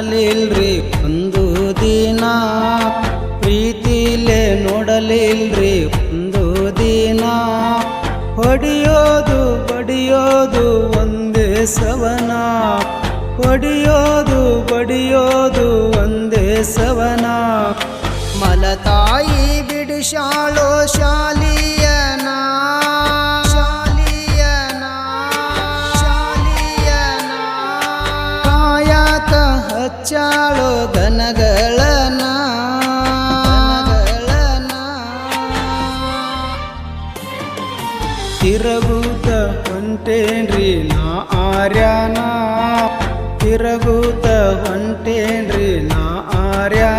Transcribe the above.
ನೋಡಲಿಲ್ರಿ ಒಂದು ದಿನ, ಪ್ರೀತಿಲೇ ನೋಡಲಿಲ್ರಿ ಒಂದು ದಿನ. ಹೊಡೆಯೋದು ಬಡಿಯೋದು ಒಂದೇ ಸವನ, ಹೊಡೆಯೋದು ಬಡಿಯೋದು ಒಂದೇ ಸವನ. ಮಲತಾಯಿ ಬಿಡಿಸಾಳೋ ಶಾಲಿಯನ, ಶಾಲಿಯನ, ಶಾಲಿಯನ. ಕಾಯಕ ಹಚ್ಚಾಳೋ ದನಗಳನ, ದನಗಳನ. ತಿರುಗುತ್ತ ಹೊಂಟೇನ್ರಿ ನಾ ಆರ್ಯಾನ, ತಿರುಗುತ್ತ ಹೊಂಟೇನ್ರಿ ನಾ ಆರ್ಯಾನ.